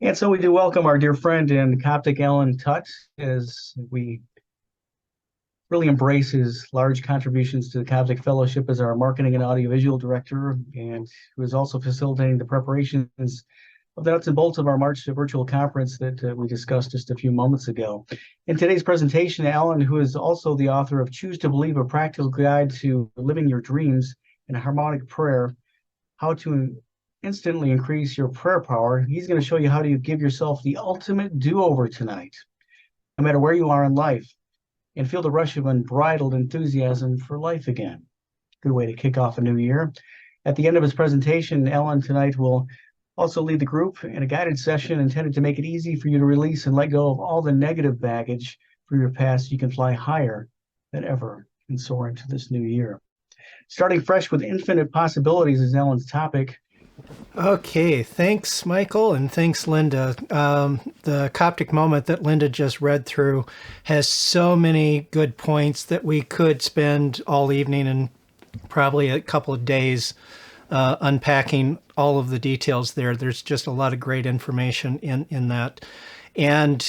And so we do welcome our dear friend and Coptic Alan Tutt as we really embrace his large contributions to the Coptic Fellowship as our marketing and audiovisual director, and who is also facilitating the preparations of the nuts and bolts of our March virtual conference that we discussed just a few moments ago. In today's presentation, Alan, who is also the author of Choose to Believe, a Practical Guide to Living Your Dreams in Harmonic Prayer, how to instantly increase your prayer power. He's going to show you how to give yourself the ultimate do-over tonight, no matter where you are in life, and feel the rush of unbridled enthusiasm for life again. Good way to kick off a new year. At the end of his presentation, Alan tonight will also lead the group in a guided session intended to make it easy for you to release and let go of all the negative baggage from your past so you can fly higher than ever and soar into this new year. Starting fresh with infinite possibilities is Alan's topic. Okay, thanks, Michael, and thanks, Linda. The Coptic moment that Linda just read through has so many good points that we could spend all evening and probably a couple of days unpacking all of the details there. There's just a lot of great information in that. And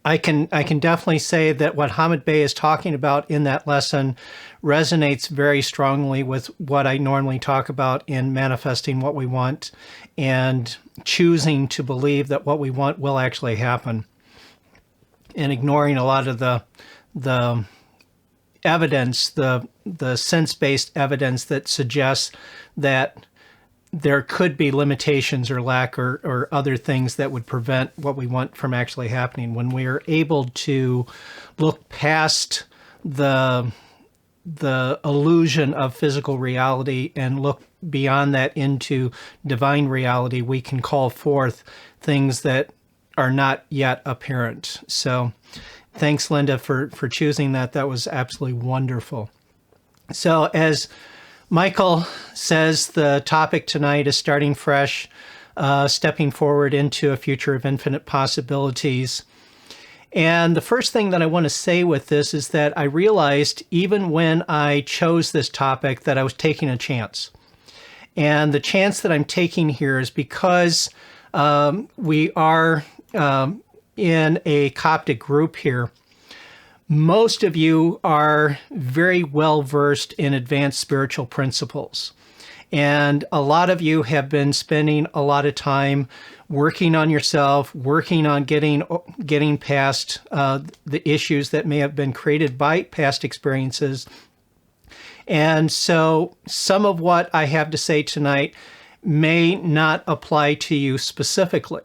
I can definitely say that what Hamid Bey is talking about in that lesson resonates very strongly with what I normally talk about in manifesting what we want and choosing to believe that what we want will actually happen, and ignoring a lot of the evidence, the sense-based evidence that suggests that there could be limitations or lack or other things that would prevent what we want from actually happening. When we are able to look past the illusion of physical reality and look beyond that into divine reality, we can call forth things that are not yet apparent. So thanks, Linda, for choosing that. That was absolutely wonderful. So as Michael says, the topic tonight is starting fresh, stepping forward into a future of infinite possibilities. And the first thing that I want to say with this is that I realized even when I chose this topic that I was taking a chance. And the chance that I'm taking here is because we are in a Coptic group here. Most of you are very well versed in advanced spiritual principles. And a lot of you have been spending a lot of time working on yourself, working on getting past the issues that may have been created by past experiences. And so some of what I have to say tonight may not apply to you specifically.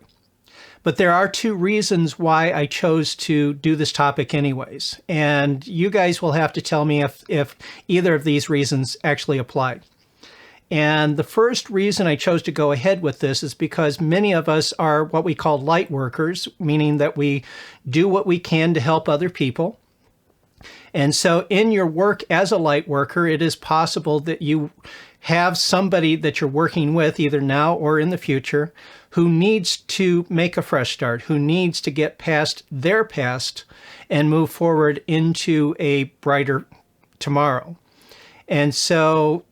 But there are two reasons why I chose to do this topic anyways. And you guys will have to tell me if either of these reasons actually apply. And the first reason I chose to go ahead with this is because many of us are what we call light workers, meaning that we do what we can to help other people. And so in your work as a light worker, it is possible that you have somebody that you're working with either now or in the future who needs to make a fresh start, who needs to get past their past and move forward into a brighter tomorrow. And so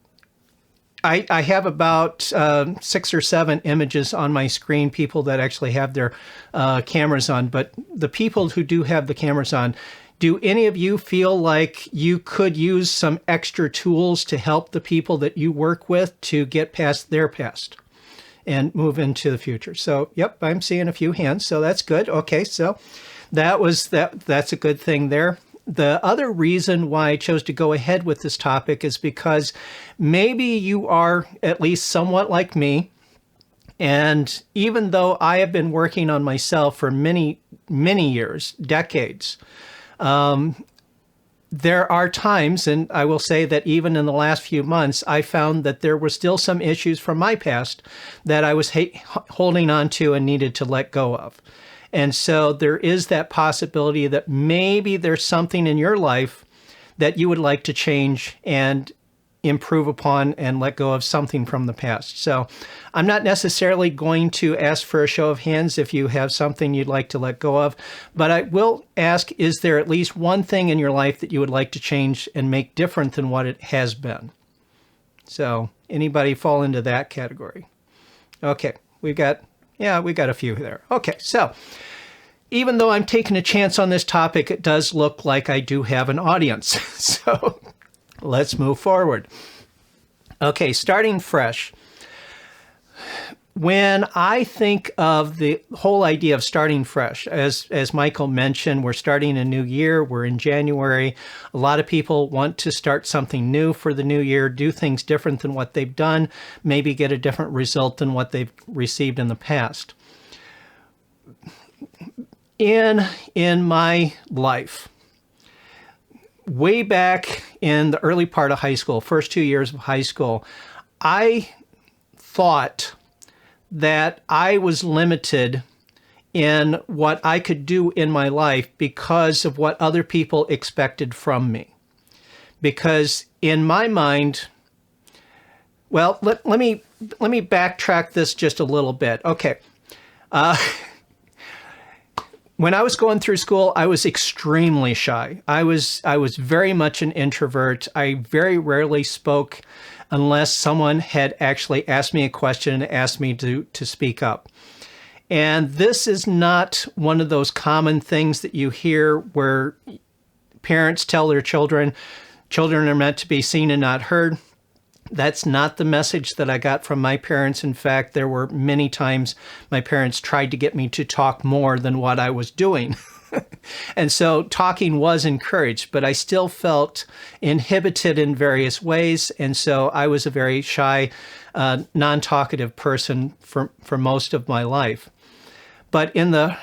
I have about 6 or 7 images on my screen, people that actually have their cameras on. But the people who do have the cameras on, do any of you feel like you could use some extra tools to help the people that you work with to get past their past and move into the future? So, yep, I'm seeing a few hands, so that's good. Okay, so that's a good thing there. The other reason why I chose to go ahead with this topic is because maybe you are at least somewhat like me. And even though I have been working on myself for many, many years, decades, there are times, and I will say that even in the last few months, I found that there were still some issues from my past that I was holding on to and needed to let go of. And so there is that possibility that maybe there's something in your life that you would like to change and improve upon and let go of something from the past. So I'm not necessarily going to ask for a show of hands if you have something you'd like to let go of, but I will ask, is there at least one thing in your life that you would like to change and make different than what it has been? So anybody fall into that category? Okay, we've got Yeah, we got a few there. Okay, so even though I'm taking a chance on this topic, it does look like I do have an audience. So let's move forward. Okay, starting fresh. When I think of the whole idea of starting fresh, as Michael mentioned, we're starting a new year. We're in January. A lot of people want to start something new for the new year, do things different than what they've done, maybe get a different result than what they've received in the past. In my life, way back in the early part of high school, first 2 years of high school, I thought that I was limited in what I could do in my life because of what other people expected from me. Because in my mind, well, let me backtrack this just a little bit. Okay. When I was going through school, I was extremely shy. I was very much an introvert. I very rarely spoke unless someone had actually asked me a question and asked me to speak up. And this is not one of those common things that you hear where parents tell their children are meant to be seen and not heard. That's not the message that I got from my parents. In fact, there were many times my parents tried to get me to talk more than what I was doing. And so talking was encouraged, but I still felt inhibited in various ways. And so I was a very shy, non-talkative person for most of my life. But in the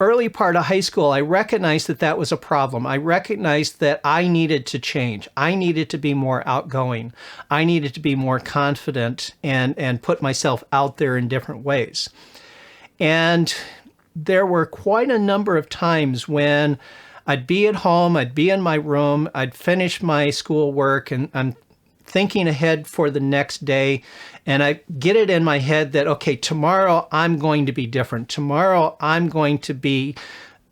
early part of high school, I recognized that that was a problem. I recognized that I needed to change. I needed to be more outgoing. I needed to be more confident and put myself out there in different ways. And there were quite a number of times when I'd be at home, I'd be in my room, I'd finish my schoolwork, and I'm thinking ahead for the next day, and I get it in my head that, okay, tomorrow I'm going to be different. Tomorrow I'm going to be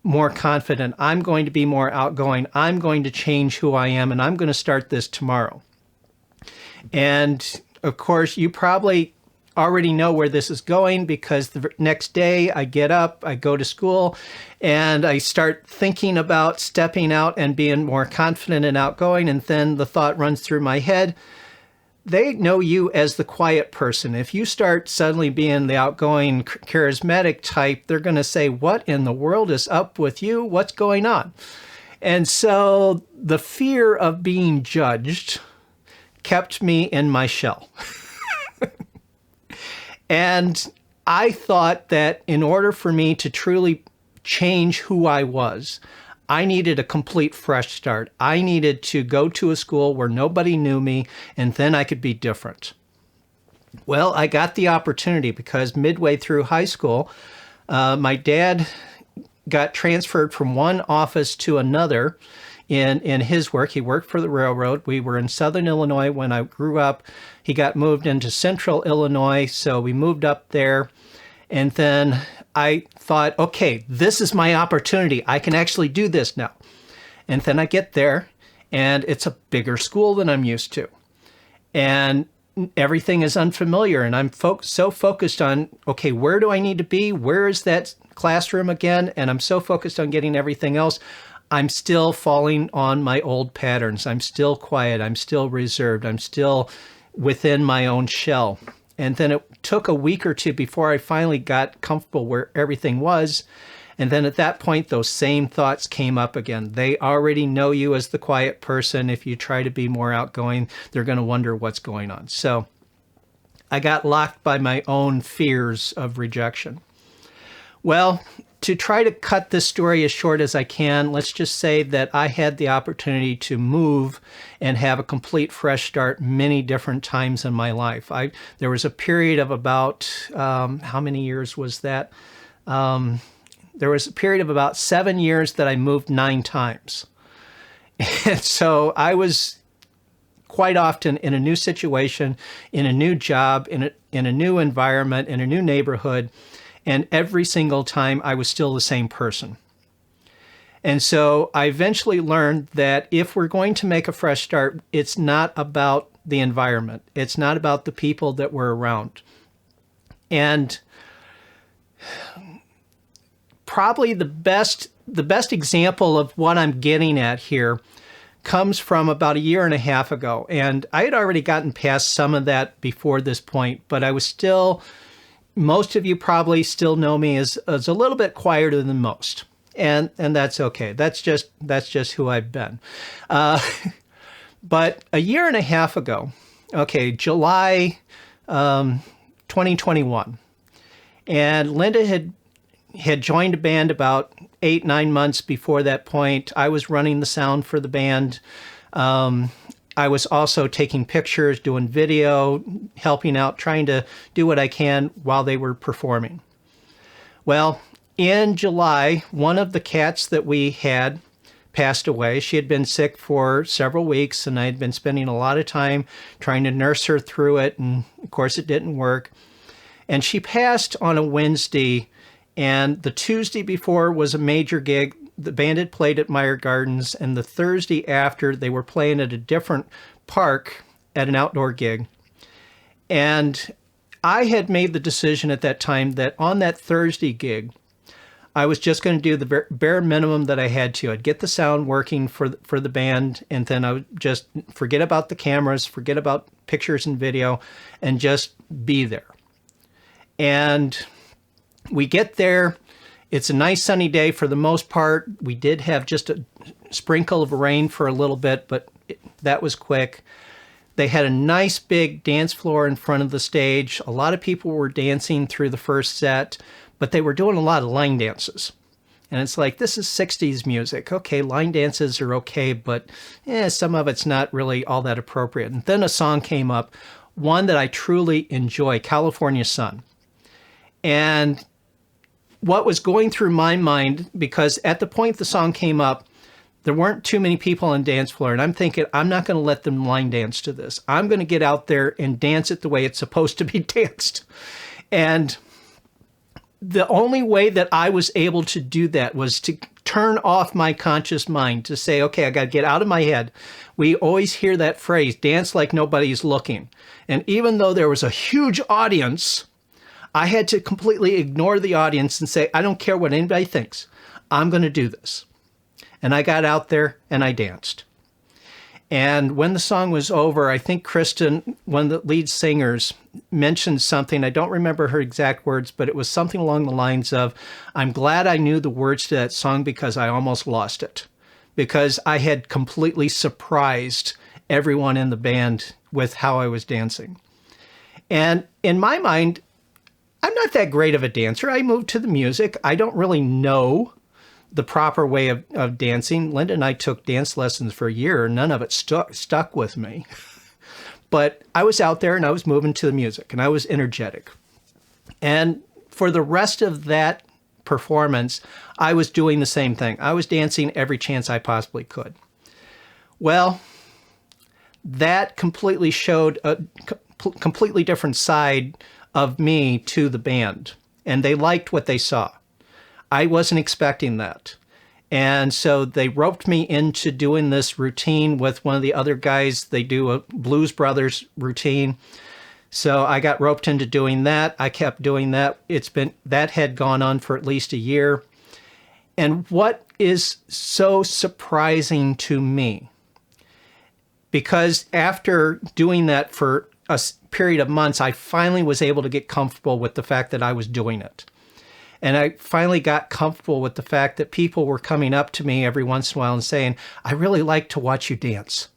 more confident. I'm going to be more outgoing. I'm going to change who I am, and I'm going to start this tomorrow. And of course, you probably already know where this is going, because the next day I get up, I go to school, and I start thinking about stepping out and being more confident and outgoing. And then the thought runs through my head, they know you as the quiet person. If you start suddenly being the outgoing, charismatic type, they're going to say, what in the world is up with you? What's going on? And so the fear of being judged kept me in my shell. And I thought that in order for me to truly change who I was, I needed a complete fresh start. I needed to go to a school where nobody knew me, and then I could be different. Well, I got the opportunity because midway through high school, my dad got transferred from one office to another in his work. He worked for the railroad. We were in Southern Illinois when I grew up. He got moved into Central Illinois, so we moved up there. And then I thought, okay, this is my opportunity. I can actually do this now. And then I get there, and it's a bigger school than I'm used to. And everything is unfamiliar, and I'm so focused on, okay, where do I need to be? Where is that classroom again? And I'm so focused on getting everything else. I'm still falling on my old patterns. I'm still quiet. I'm still reserved. I'm still within my own shell. And then it took a week or two before I finally got comfortable where everything was. And then at that point, those same thoughts came up again. They already know you as the quiet person. If you try to be more outgoing, they're going to wonder what's going on. So I got locked by my own fears of rejection. Well, to try to cut this story as short as I can, let's just say that I had the opportunity to move and have a complete fresh start many different times in my life. There was a period of about, how many years was that? There was a period of about 7 years that I moved 9 times. And so I was quite often in a new situation, in a new job, in a new environment, in a new neighborhood. And every single time I was still the same person. And so I eventually learned that if we're going to make a fresh start, it's not about the environment. It's not about the people that we're around. And probably the best example of what I'm getting at here comes from about a year and a half ago. And I had already gotten past some of that before this point, but I was still, most of you probably still know me as a little bit quieter than most. And that's okay. That's just who I've been. But a year and a half ago, okay, July 2021, and Linda had joined a band about 8-9 months before that point. I was running the sound for the band. I was also taking pictures, doing video, helping out, trying to do what I can while they were performing. Well, in July, one of the cats that we had passed away. She had been sick for several weeks, and I had been spending a lot of time trying to nurse her through it, and of course it didn't work. And she passed on a Wednesday, and the Tuesday before was a major gig. The band had played at Meyer Gardens, and the Thursday after, they were playing at a different park at an outdoor gig. And I had made the decision at that time that on that Thursday gig, I was just going to do the bare minimum that I had to. I'd get the sound working for the band, and then I would just forget about the cameras, forget about pictures and video, and just be there. And we get there. It's a nice sunny day for the most part. We did have just a sprinkle of rain for a little bit, but that was quick. They had a nice big dance floor in front of the stage. A lot of people were dancing through the first set, but they were doing a lot of line dances. And it's like, this is 60s music. Okay, line dances are okay, but some of it's not really all that appropriate. And then a song came up, one that I truly enjoy, California Sun. And what was going through my mind, because at the point the song came up, there weren't too many people on the dance floor. And I'm thinking, I'm not going to let them line dance to this. I'm going to get out there and dance it the way it's supposed to be danced. And the only way that I was able to do that was to turn off my conscious mind, to say, okay, I got to get out of my head. We always hear that phrase, dance like nobody's looking. And even though there was a huge audience, I had to completely ignore the audience and say, I don't care what anybody thinks. I'm going to do this. And I got out there and I danced. And when the song was over, I think Kristen, one of the lead singers, mentioned something. I don't remember her exact words, but it was something along the lines of, I'm glad I knew the words to that song because I almost lost it. Because I had completely surprised everyone in the band with how I was dancing. And in my mind, I'm not that great of a dancer. I moved to the music. I don't really know the proper way of dancing. Linda and I took dance lessons for a year. None of it stuck with me. But I was out there and I was moving to the music and I was energetic. And for the rest of that performance, I was doing the same thing. I was dancing every chance I possibly could. Well, that completely showed a completely different side of me to the band. And they liked what they saw. I wasn't expecting that. And so they roped me into doing this routine with one of the other guys. They do a Blues Brothers routine. So I got roped into doing that. I kept doing that. That had gone on for at least a year. And what is so surprising to me, because after doing that for a period of months, I finally was able to get comfortable with the fact that I was doing it. And I finally got comfortable with the fact that people were coming up to me every once in a while and saying, I really like to watch you dance.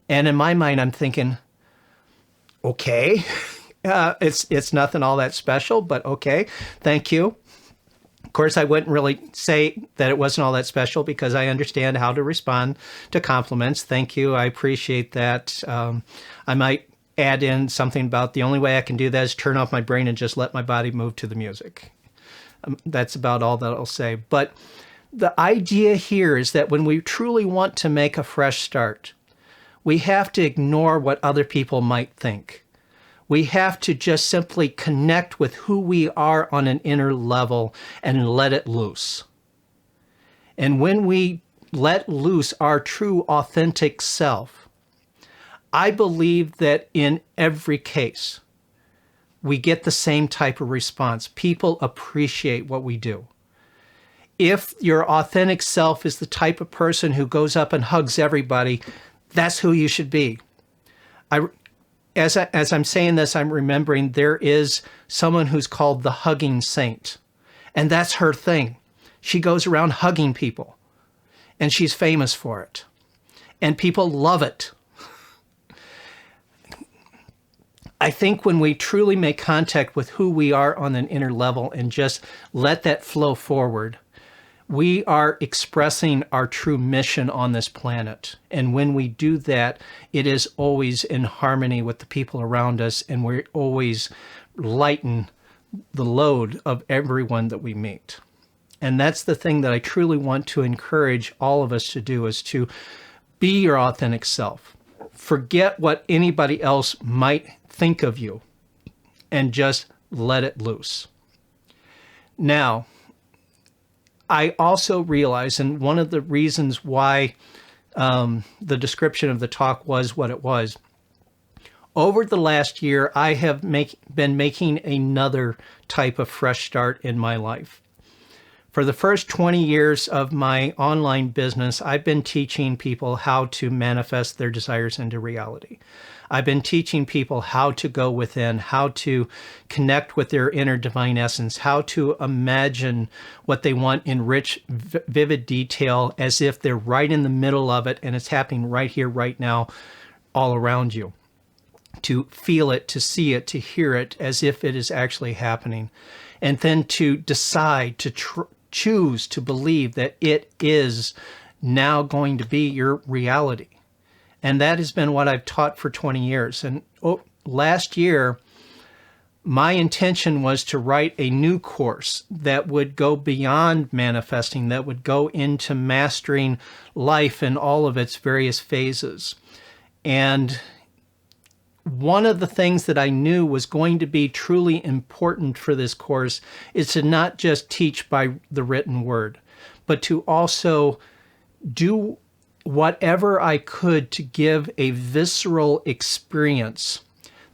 And in my mind, I'm thinking, okay, it's nothing all that special, but okay, thank you. Of course, I wouldn't really say that it wasn't all that special because I understand how to respond to compliments. Thank you. I appreciate that. I might add in something about the only way I can do that is turn off my brain and just let my body move to the music. That's about all that I'll say. But the idea here is that when we truly want to make a fresh start, we have to ignore what other people might think. We have to just simply connect with who we are on an inner level and let it loose. And when we let loose our true, authentic self, I believe that in every case, we get the same type of response. People appreciate what we do. If your authentic self is the type of person who goes up and hugs everybody, that's who you should be. As I'm saying this, I'm remembering there is someone who's called the hugging saint, and that's her thing. She goes around hugging people, and she's famous for it, and people love it. I think when we truly make contact with who we are on an inner level and just let that flow forward, we are expressing our true mission on this planet. And when we do that, it is always in harmony with the people around us, and we always lighten the load of everyone that we meet. And that's the thing that I truly want to encourage all of us to do, is to be your authentic self. Forget what anybody else might think of you and just let it loose. Now, I also realize, and one of the reasons why the description of the talk was what it was, over the last year, I have been making another type of fresh start in my life. For the first 20 years of my online business, I've been teaching people how to manifest their desires into reality. I've been teaching people how to go within, how to connect with their inner divine essence, how to imagine what they want in rich, vivid detail, as if they're right in the middle of it and it's happening right here, right now, all around you. To feel it, to see it, to hear it as if it is actually happening. And then to decide, to choose to believe that it is now going to be your reality. And that has been what I've taught for 20 years. And last year, my intention was to write a new course that would go beyond manifesting, that would go into mastering life in all of its various phases. And one of the things that I knew was going to be truly important for this course is to not just teach by the written word, but to also do whatever I could to give a visceral experience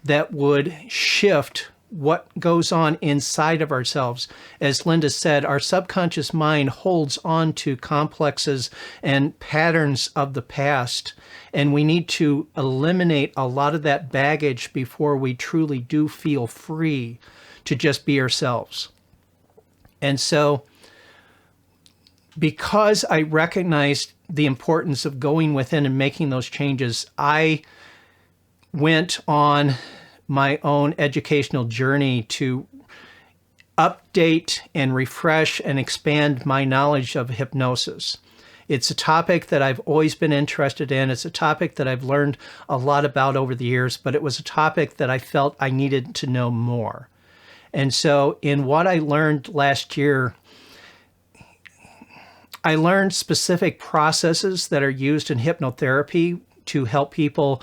that would shift what goes on inside of ourselves. As Linda said, our subconscious mind holds on to complexes and patterns of the past, and we need to eliminate a lot of that baggage before we truly do feel free to just be ourselves. And so, because I recognized the importance of going within and making those changes, I went on my own educational journey to update and refresh and expand my knowledge of hypnosis. It's a topic that I've always been interested in. It's a topic that I've learned a lot about over the years, but it was a topic that I felt I needed to know more. And so in what I learned last year, I learned specific processes that are used in hypnotherapy to help people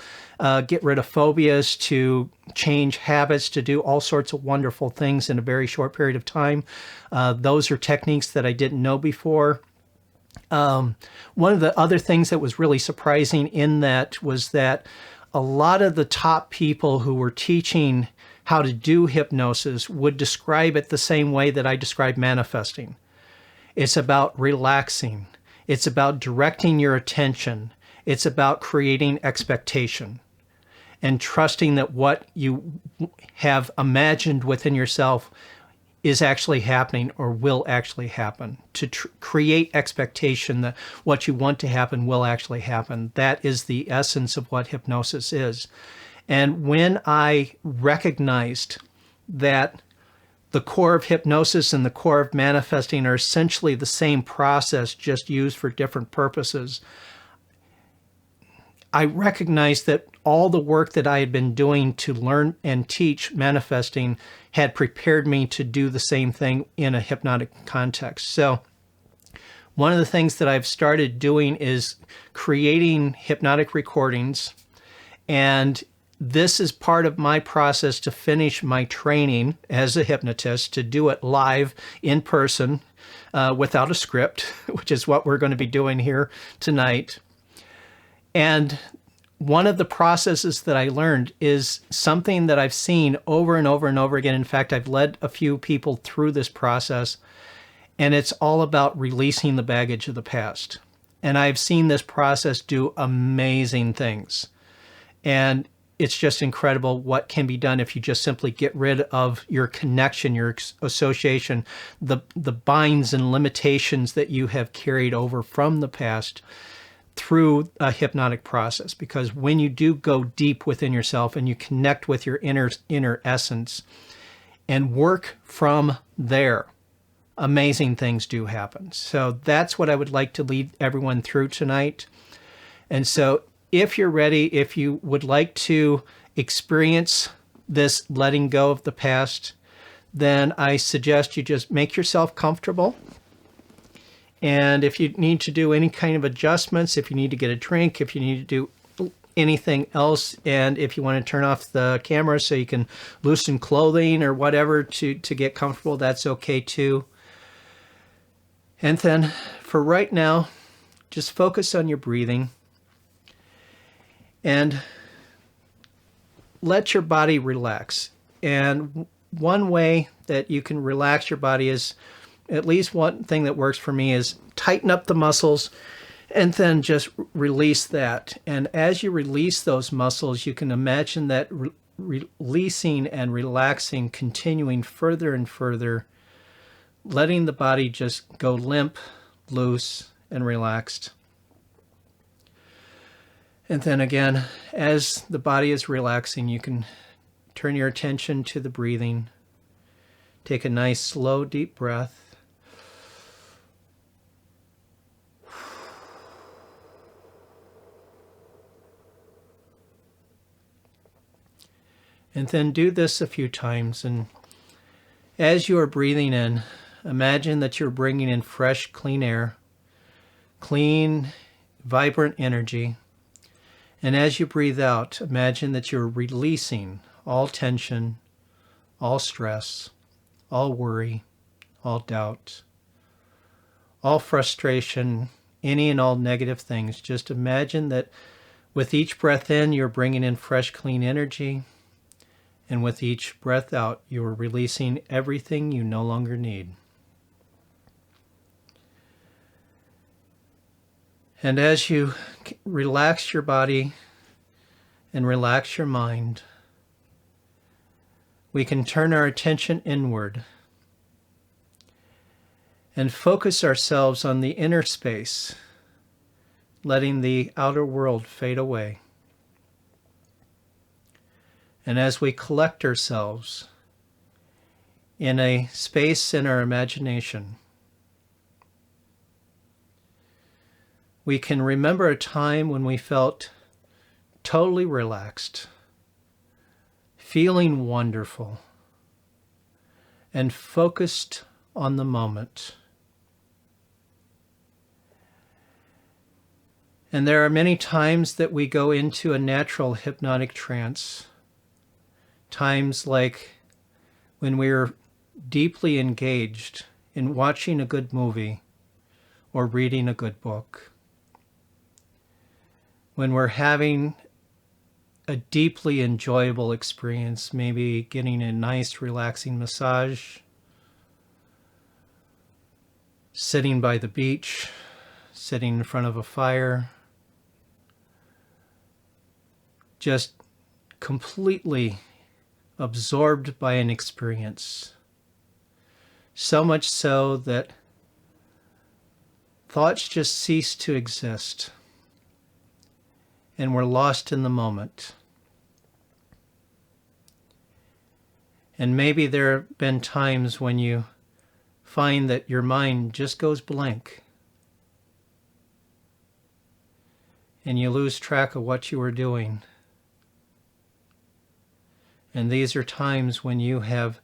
get rid of phobias, to change habits, to do all sorts of wonderful things in a very short period of time. Those are techniques that I didn't know before. One of the other things that was really surprising in that was that a lot of the top people who were teaching how to do hypnosis would describe it the same way that I describe manifesting. It's about relaxing. It's about directing your attention. It's about creating expectation and trusting that what you have imagined within yourself is actually happening or will actually happen. To create expectation that what you want to happen will actually happen. That is the essence of what hypnosis is. And when I recognized that the core of hypnosis and the core of manifesting are essentially the same process, just used for different purposes, I recognized that all the work that I had been doing to learn and teach manifesting had prepared me to do the same thing in a hypnotic context. So one of the things that I've started doing is creating hypnotic recordings, and this is part of my process to finish my training as a hypnotist, to do it live in person without a script, which is what we're going to be doing here tonight. And one of the processes that I learned is something that I've seen over and over and over again. In fact, I've led a few people through this process, and it's all about releasing the baggage of the past. And I've seen this process do amazing things. And it's just incredible what can be done if you just simply get rid of your connection, your association, the binds and limitations that you have carried over from the past through a hypnotic process. Because when you do go deep within yourself and you connect with your inner essence and work from there, amazing things do happen. So that's what I would like to lead everyone through tonight. And so if you're ready, if you would like to experience this letting go of the past, then I suggest you just make yourself comfortable. And if you need to do any kind of adjustments, if you need to get a drink, if you need to do anything else, and if you want to turn off the camera so you can loosen clothing or whatever to get comfortable, that's okay too. And then for right now, just focus on your breathing and let your body relax. And one way that you can relax your body is, at least one thing that works for me, is tighten up the muscles and then just release that. And as you release those muscles, you can imagine that releasing and relaxing, continuing further and further, letting the body just go limp, loose, and relaxed. And then again, as the body is relaxing, you can turn your attention to the breathing. Take a nice, slow, deep breath. And then do this a few times. And as you are breathing in, imagine that you're bringing in fresh, clean air, clean, vibrant energy. And as you breathe out, imagine that you're releasing all tension, all stress, all worry, all doubt, all frustration, any and all negative things. Just imagine that with each breath in, you're bringing in fresh, clean energy. And with each breath out, you are releasing everything you no longer need. And as you relax your body and relax your mind, we can turn our attention inward and focus ourselves on the inner space, letting the outer world fade away. And as we collect ourselves in a space in our imagination, we can remember a time when we felt totally relaxed, feeling wonderful, and focused on the moment. And there are many times that we go into a natural hypnotic trance. Times like when we're deeply engaged in watching a good movie or reading a good book. When we're having a deeply enjoyable experience, maybe getting a nice relaxing massage, sitting by the beach, sitting in front of a fire, just completely absorbed by an experience. So much so that thoughts just cease to exist and we're lost in the moment. And maybe there have been times when you find that your mind just goes blank and you lose track of what you were doing. And these are times when you have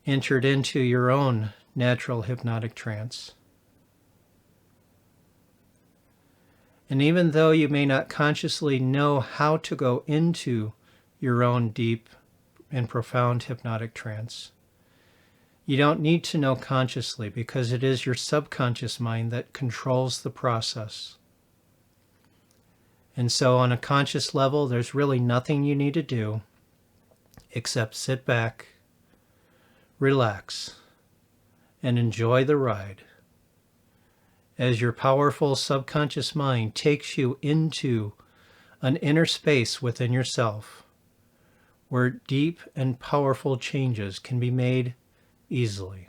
entered into your own natural hypnotic trance. And even though you may not consciously know how to go into your own deep and profound hypnotic trance, you don't need to know consciously, because it is your subconscious mind that controls the process. And so on a conscious level, there's really nothing you need to do except sit back, relax, and enjoy the ride as your powerful subconscious mind takes you into an inner space within yourself where deep and powerful changes can be made easily.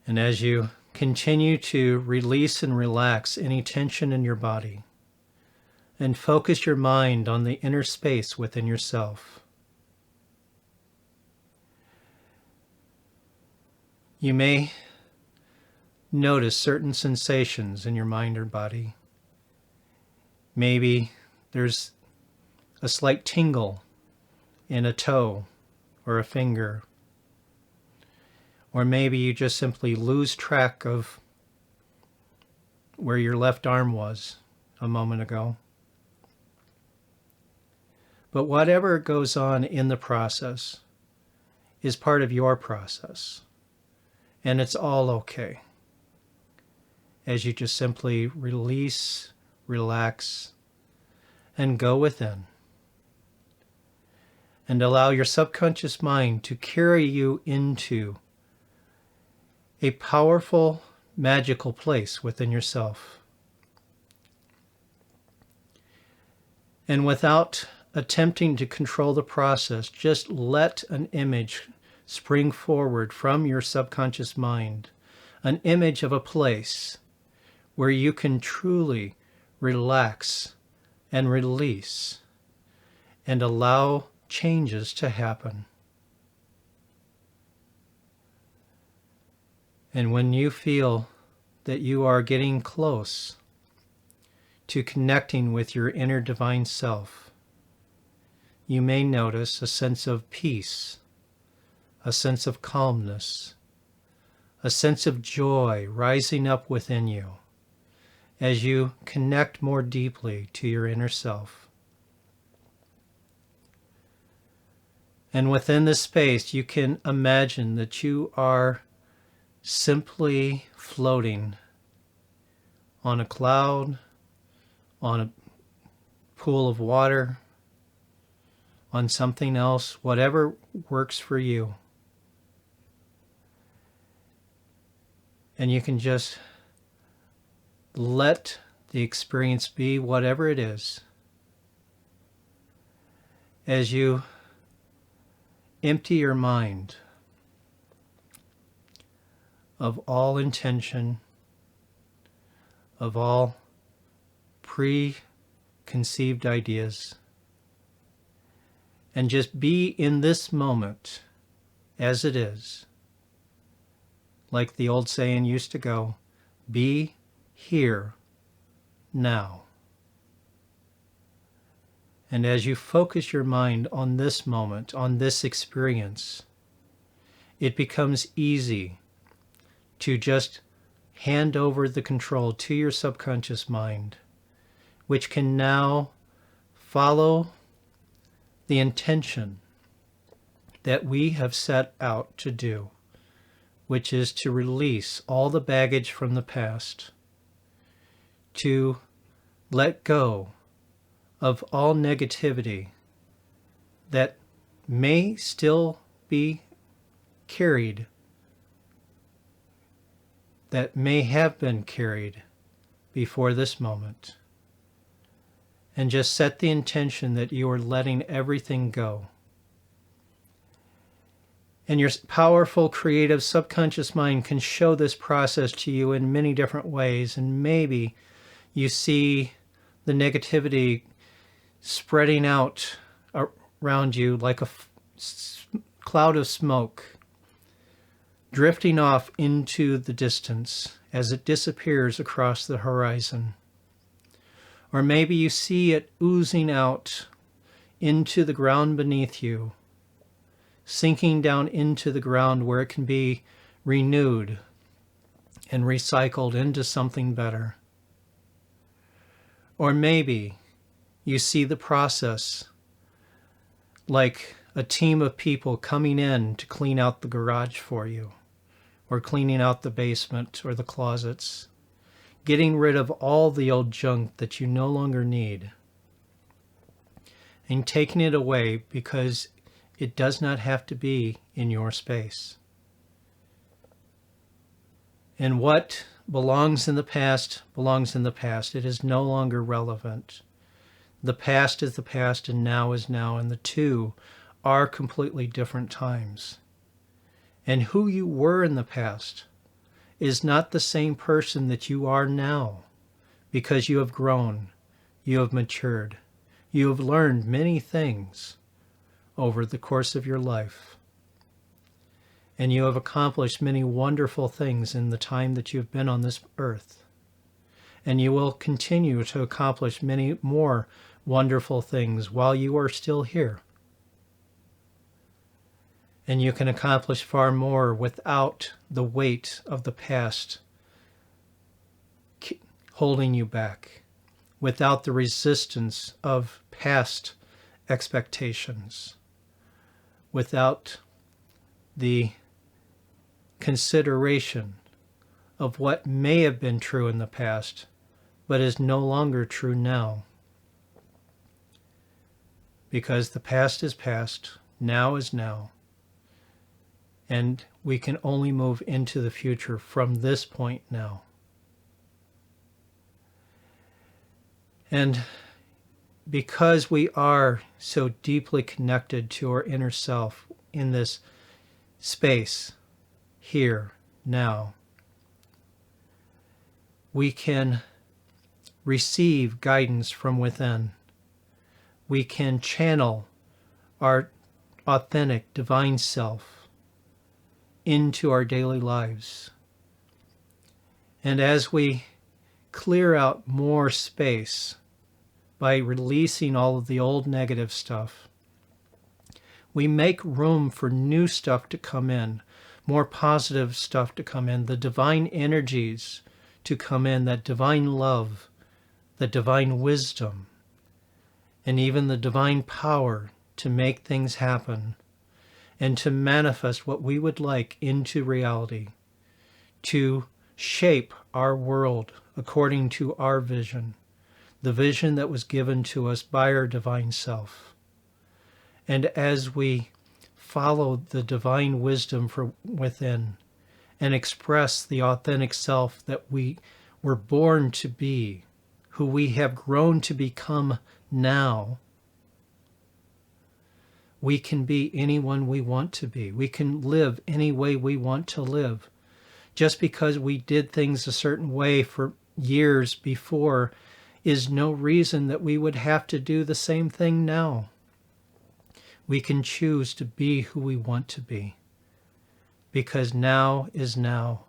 And as you continue to release and relax any tension in your body and focus your mind on the inner space within yourself, you may notice certain sensations in your mind or body. Maybe there's a slight tingle in a toe or a finger. Or maybe you just simply lose track of where your left arm was a moment ago. But whatever goes on in the process is part of your process. And it's all okay. As you just simply release, relax, and go within. And allow your subconscious mind to carry you into a powerful, magical place within yourself. And without attempting to control the process, just let an image spring forward from your subconscious mind, an image of a place where you can truly relax and release and allow changes to happen. And when you feel that you are getting close to connecting with your inner divine self, you may notice a sense of peace, a sense of calmness, a sense of joy rising up within you as you connect more deeply to your inner self. And within this space, you can imagine that you are simply floating on a cloud, on a pool of water, on something else, whatever works for you. And you can just let the experience be whatever it is. As you empty your mind of all intention, of all preconceived ideas, and just be in this moment as it is. Like the old saying used to go, be here now. And as you focus your mind on this moment, on this experience, it becomes easy to just hand over the control to your subconscious mind, which can now follow the intention that we have set out to do, which is to release all the baggage from the past, to let go of all negativity that may still be carried, that may have been carried before this moment, and just set the intention that you are letting everything go. And your powerful, creative subconscious mind can show this process to you in many different ways, and maybe you see the negativity spreading out around you like a cloud of smoke, drifting off into the distance as it disappears across the horizon. Or maybe you see it oozing out into the ground beneath you, sinking down into the ground where it can be renewed and recycled into something better. Or maybe you see the process like a team of people coming in to clean out the garage for you, or cleaning out the basement or the closets, getting rid of all the old junk that you no longer need, and taking it away because it does not have to be in your space. And what belongs in the past belongs in the past. It is no longer relevant. The past is the past and now is now, and the two are completely different times. And who you were in the past is not the same person that you are now, because you have grown, you have matured, you have learned many things over the course of your life. And you have accomplished many wonderful things in the time that you have been on this earth. And you will continue to accomplish many more wonderful things while you are still here. And you can accomplish far more without the weight of the past holding you back, without the resistance of past expectations, without the consideration of what may have been true in the past, but is no longer true now. Because the past is past, now is now, and we can only move into the future from this point now. And because we are so deeply connected to our inner self in this space, here, now, we can receive guidance from within. We can channel our authentic divine self into our daily lives. And as we clear out more space by releasing all of the old negative stuff, we make room for new stuff to come in, more positive stuff to come in, the divine energies to come in, that divine love, the divine wisdom, and even the divine power to make things happen and to manifest what we would like into reality, to shape our world according to our vision, the vision that was given to us by our divine self. And as we follow the divine wisdom from within and express the authentic self that we were born to be, who we have grown to become now, we can be anyone we want to be. We can live any way we want to live. Just because we did things a certain way for years before is no reason that we would have to do the same thing now. We can choose to be who we want to be, because now is now,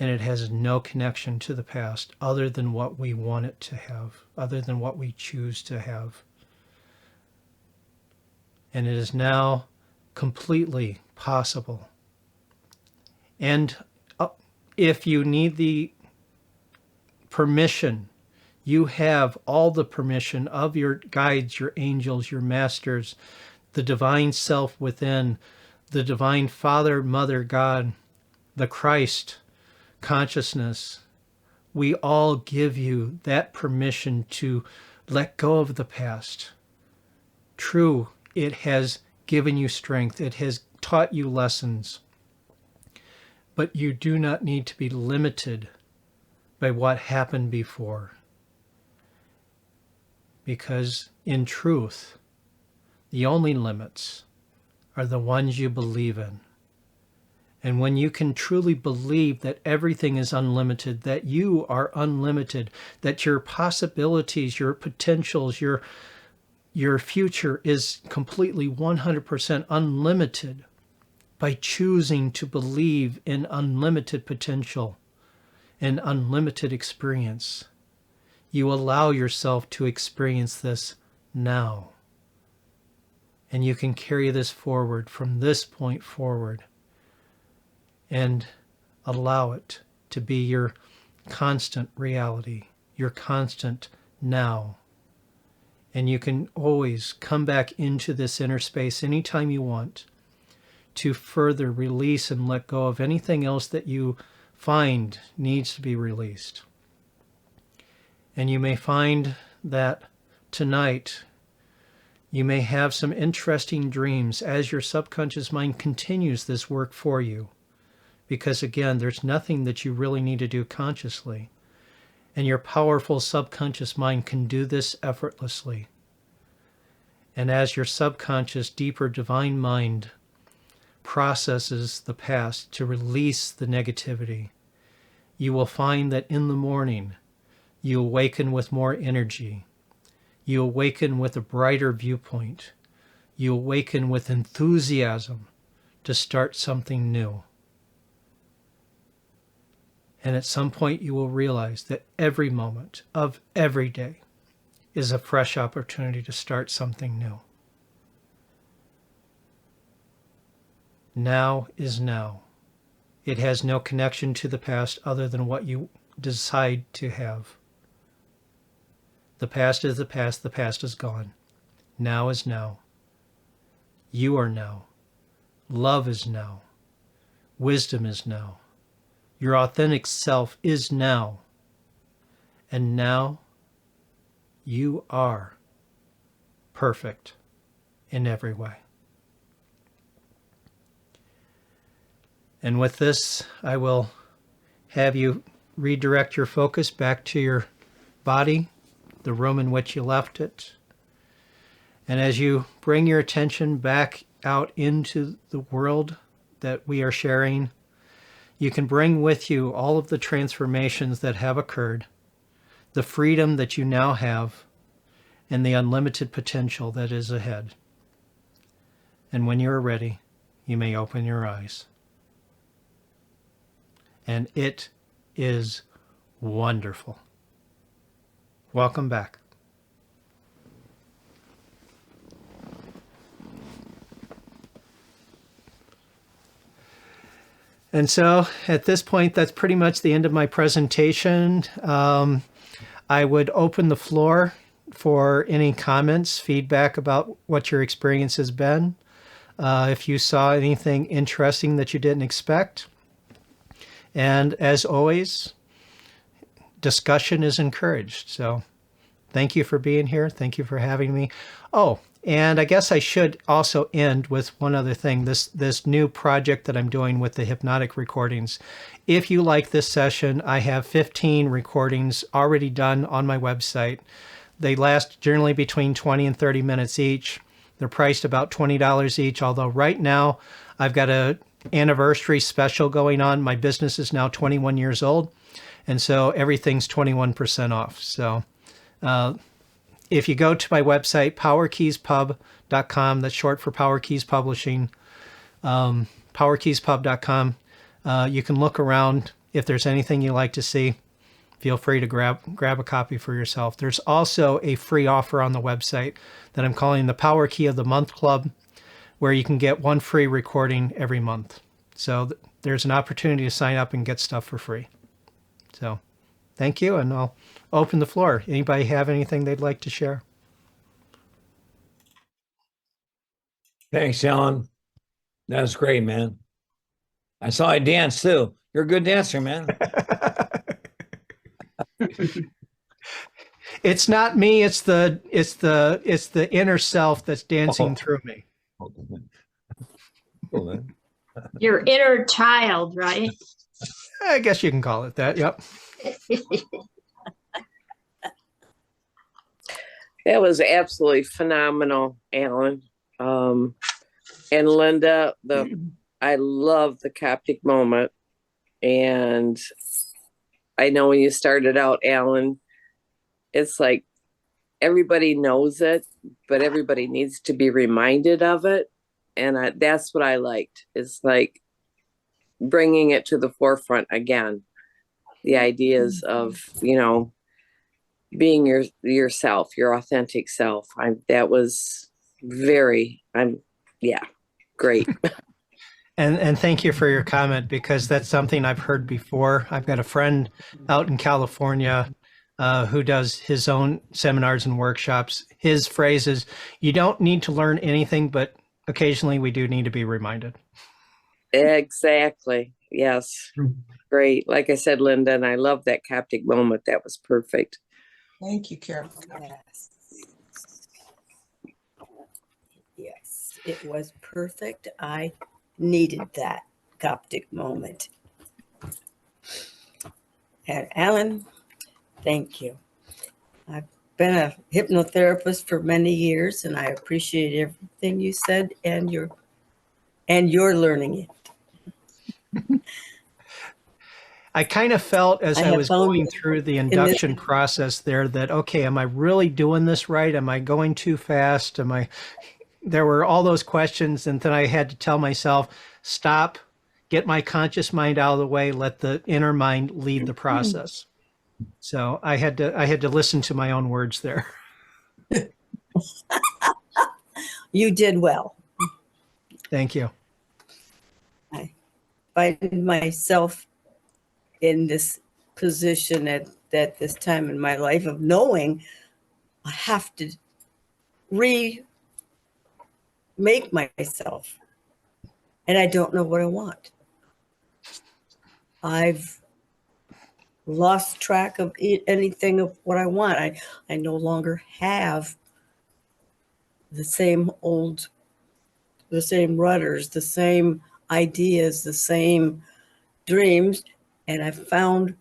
and it has no connection to the past other than what we want it to have, other than what we choose to have. And it is now completely possible. And if you need the permission, you have all the permission of your guides, your angels, your masters, the divine self within, the divine Father, Mother, God, the Christ consciousness. We all give you that permission to let go of the past. True, it has given you strength. It has taught you lessons. But you do not need to be limited by what happened before. Because in truth, the only limits are the ones you believe in. And when you can truly believe that everything is unlimited, that you are unlimited, that your possibilities, your potentials, your future is completely 100% unlimited, by choosing to believe in unlimited potential and unlimited experience, you allow yourself to experience this now. And you can carry this forward from this point forward and allow it to be your constant reality, your constant now. And you can always come back into this inner space anytime you want to further release and let go of anything else that you find needs to be released. And you may find that tonight you may have some interesting dreams as your subconscious mind continues this work for you. Because again, there's nothing that you really need to do consciously. And your powerful subconscious mind can do this effortlessly. And as your subconscious, deeper divine mind processes the past to release the negativity, you will find that in the morning, you awaken with more energy. You awaken with a brighter viewpoint. You awaken with enthusiasm to start something new. And at some point you will realize that every moment of every day is a fresh opportunity to start something new. Now is now. It has no connection to the past other than what you decide to have. The past is the past is gone. Now is now. You are now. Love is now. Wisdom is now. Your authentic self is now. And now you are perfect in every way. And with this, I will have you redirect your focus back to your body, the room in which you left it. And as you bring your attention back out into the world that we are sharing, you can bring with you all of the transformations that have occurred, the freedom that you now have, and the unlimited potential that is ahead. And when you are ready, you may open your eyes. And it is wonderful. Welcome back. And so at this point, that's pretty much the end of my presentation. I would open the floor for any comments, feedback about what your experience has been. If you saw anything interesting that you didn't expect. And as always, discussion is encouraged. So thank you for being here. Thank you for having me. Oh, and I guess I should also end with one other thing. This new project that I'm doing with the hypnotic recordings. If you like this session, I have 15 recordings already done on my website. They last generally between 20 and 30 minutes each. They're priced about $20 each, although right now I've got a anniversary special going on. My business is now 21 years old, and so everything's 21% off. So if you go to my website, powerkeyspub.com, that's short for Power Keys Publishing, powerkeyspub.com, you can look around. If there's anything you like to see, feel free to grab a copy for yourself. There's also a free offer on the website that I'm calling the Power Key of the Month Club, where you can get one free recording every month. So there's an opportunity to sign up and get stuff for free. So thank you, and I'll open the floor. Anybody have anything they'd like to share? Thanks, Alan. That was great, man. I saw you dance too. You're a good dancer, man. It's not me, it's the inner self that's dancing through me. Cool, man. Your inner child, right? I guess you can call it that. Yep. That was absolutely phenomenal, Alan. And Linda, I love the Coptic moment. And I know when you started out, Alan, it's like everybody knows it, but everybody needs to be reminded of it. And that's what I liked. It's like bringing it to the forefront again. The ideas of, being yourself, your authentic self. That was great. And thank you for your comment, because that's something I've heard before. I've got a friend out in California who does his own seminars and workshops. His phrase is, you don't need to learn anything, but occasionally we do need to be reminded. Exactly. Yes. True. Great. Like I said, Linda, and I love that Coptic moment. That was perfect. Thank you, Carol. Yes. Yes, it was perfect. I needed that Coptic moment. And Alan, thank you. I've been a hypnotherapist for many years, and I appreciate everything you said, and you're learning it. I kind of felt as I I have was found going through the in this- induction process there that, okay, am I really doing this right? Am I going too fast? There were all those questions. And then I had to tell myself, stop, get my conscious mind out of the way, let the inner mind lead the process. So I had to listen to my own words there. You did well. Thank you. I find myself in this position at this time in my life of knowing I have to remake myself, and I don't know what I want. I've lost track of anything of what I want. I no longer have the same rudders, the same ideas, the same dreams. And I found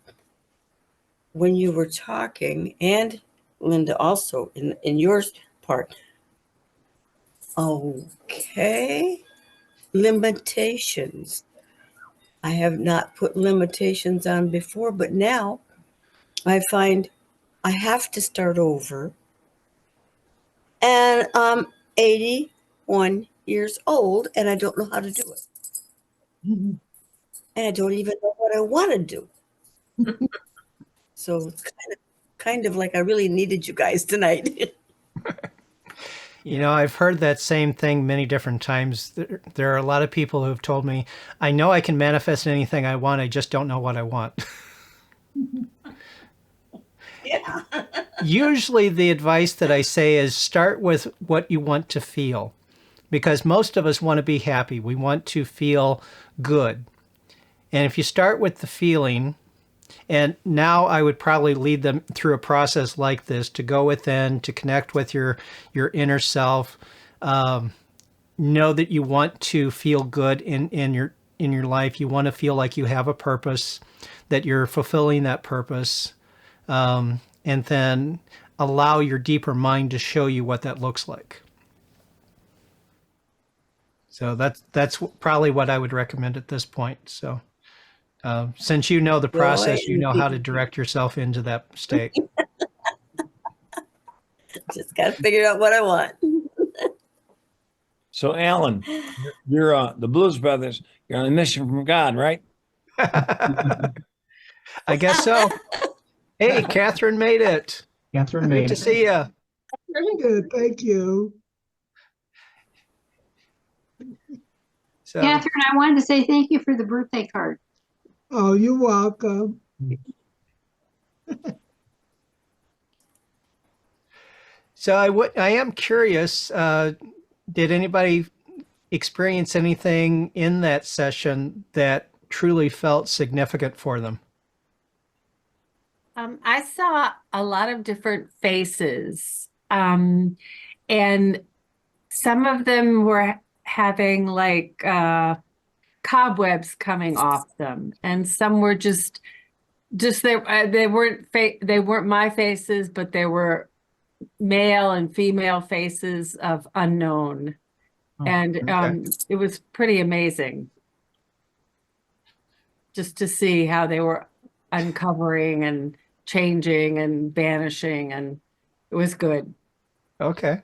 when you were talking, and Linda also in your part, okay, limitations. I have not put limitations on before, but now I find I have to start over. And I'm 81 years old, and I don't know how to do it. And I don't even know what I want to do. So it's kind of like I really needed you guys tonight. I've heard that same thing many different times. There are a lot of people who've told me, I know I can manifest anything I want, I just don't know what I want. Yeah. Usually the advice that I say is start with what you want to feel, because most of us want to be happy. We want to feel good. And if you start with the feeling, and now I would probably lead them through a process like this to go within, to connect with your inner self, know that you want to feel good in your life. You want to feel like you have a purpose, that you're fulfilling that purpose. And then allow your deeper mind to show you what that looks like. So that's probably what I would recommend at this point. So since you know the process, you know how to direct yourself into that state. Just got to figure out what I want. So, Alan, you're the Blues Brothers. You're on a mission from God, right? I guess so. Hey, Catherine made it. Catherine Good made to it. see you. Very good. Thank you. So, Catherine, I wanted to say thank you for the birthday card. Oh, you're welcome. so I am curious. Did anybody experience anything in that session that truly felt significant for them? I saw a lot of different faces, and some of them were having like cobwebs coming off them, and some were just they weren't my faces, but they were male and female faces of unknown, and it was pretty amazing just to see how they were uncovering and changing and vanishing, and it was good. Okay.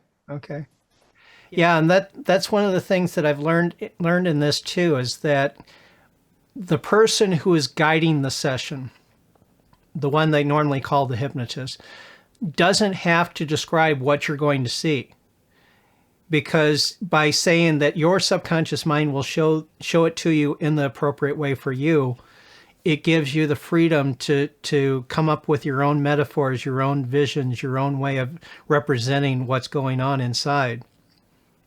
Yeah, and that's one of the things that I've learned in this too, is that the person who is guiding the session, the one they normally call the hypnotist, doesn't have to describe what you're going to see. Because by saying that your subconscious mind will show it to you in the appropriate way for you, it gives you the freedom to come up with your own metaphors, your own visions, your own way of representing what's going on inside.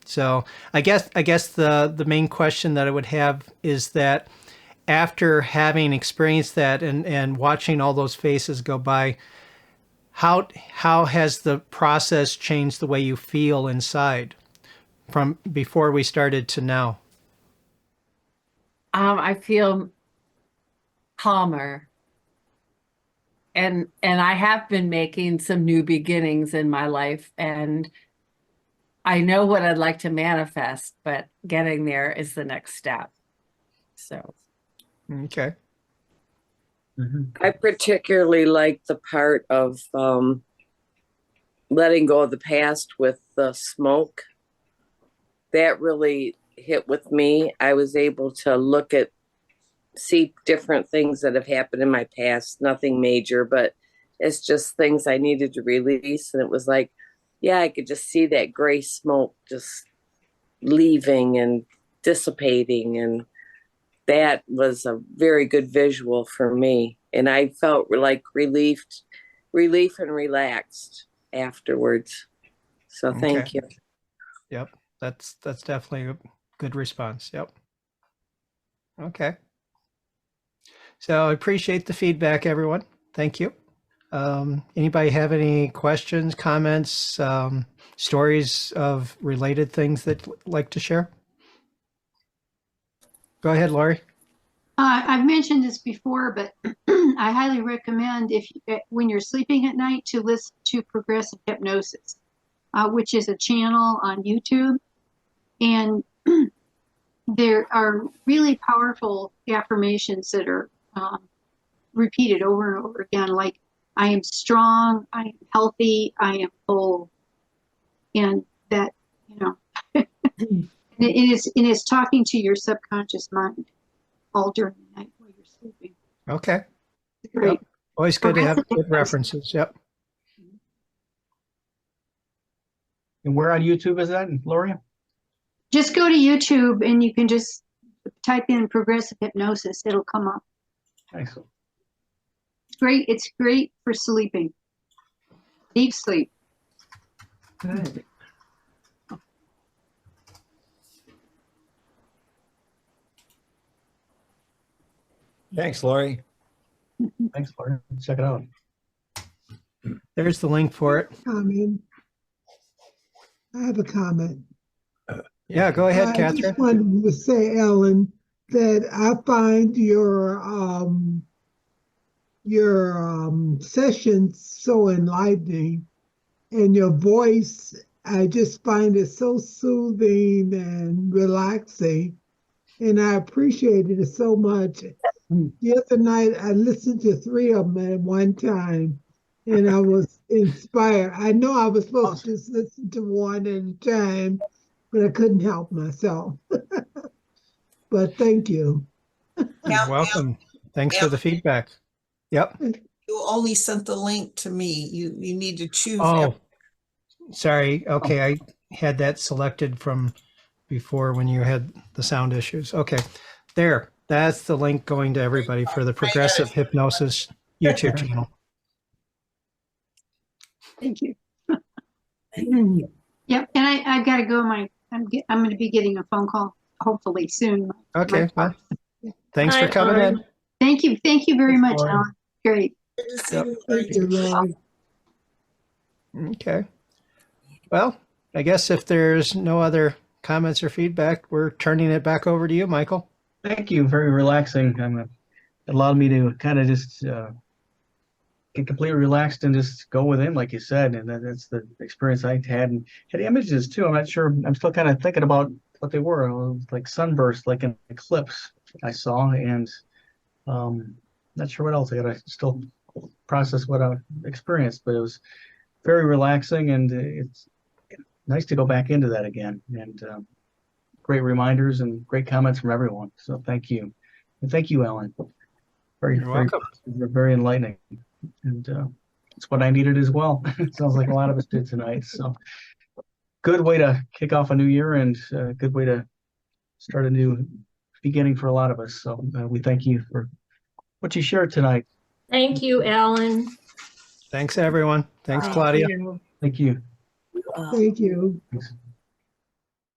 So I guess the main question that I would have is that after having experienced that and watching all those faces go by, how has the process changed the way you feel inside from before we started to now? I feel calmer. And I have been making some new beginnings in my life, and I know what I'd like to manifest, but getting there is the next step. So, Okay. I particularly like the part of letting go of the past with the smoke. That really hit with me. I was able to see different things that have happened in my past, nothing major, but it's just things I needed to release. And it was like, yeah, I could just see that gray smoke just leaving and dissipating. And that was a very good visual for me. And I felt like relief and relaxed afterwards. So thank you. Yep. That's definitely a good response. Yep. Okay. So I appreciate the feedback, everyone. Thank you. Anybody have any questions, comments, stories of related things that like to share? Go ahead, Lori. I've mentioned this before, but I highly recommend when you're sleeping at night to listen to progressive hypnosis, which is a channel on YouTube. And there are really powerful affirmations that are repeated over and over again, like, I am strong, I am healthy, I am whole. And that, it is talking to your subconscious mind all during the night while you're sleeping. Okay. It's great. Yep. Always good to have Progressive good hypnosis. references. Yep. And where on YouTube is that, Lori? Just go to YouTube and you can just type in progressive hypnosis. It'll come up. Excellent. It's great. It's great for sleeping. Deep sleep. Good. Thanks, Lori. Thanks, Lori. Check it out. There's the link for it. Comment. I have a comment. Yeah, go ahead, I Catherine. just wanted to say, Ellen, that I find your sessions so enlightening, and your voice, I just find it so soothing and relaxing, and I appreciated it so much. The other night, I listened to 3 of them at one time, and I was inspired. I know I was supposed to just listen to one at a time, but I couldn't help myself. But thank you. You're welcome. Thanks for the feedback. Yep. You only sent the link to me. You need to choose. Oh, sorry. Okay, I had that selected from before when you had the sound issues. Okay, there. That's the link going to everybody for the Progressive Hypnosis YouTube channel. Thank you. Yep. And I've got to go. I'm going to be getting a phone call hopefully soon. Okay. Well, thanks for coming in. Thank you. Thank you very much, Lauren. Alan. Great. Yep. Thank you, Lori. Okay. Well, I guess if there's no other comments or feedback, we're turning it back over to you, Michael. Thank you. Very relaxing. It allowed me to kind of just get completely relaxed and just go within, like you said. And that's the experience I had. And had images too. I'm not sure. I'm still kind of thinking about what they were. It was like sunburst, like an eclipse I saw. And not sure what else. I got to still process what I experienced. But it was very relaxing. And it's nice to go back into that again. And great reminders and great comments from everyone. So thank you. And thank you, Ellen. You're welcome. Very enlightening. And it's what I needed as well. It sounds like a lot of us did tonight. So good way to kick off a new year and a good way to start a new beginning for a lot of us. So we thank you for what you shared tonight. Thank you, Alan. Thanks, everyone. Thanks, Claudia. Thank you. Thank you. Thanks.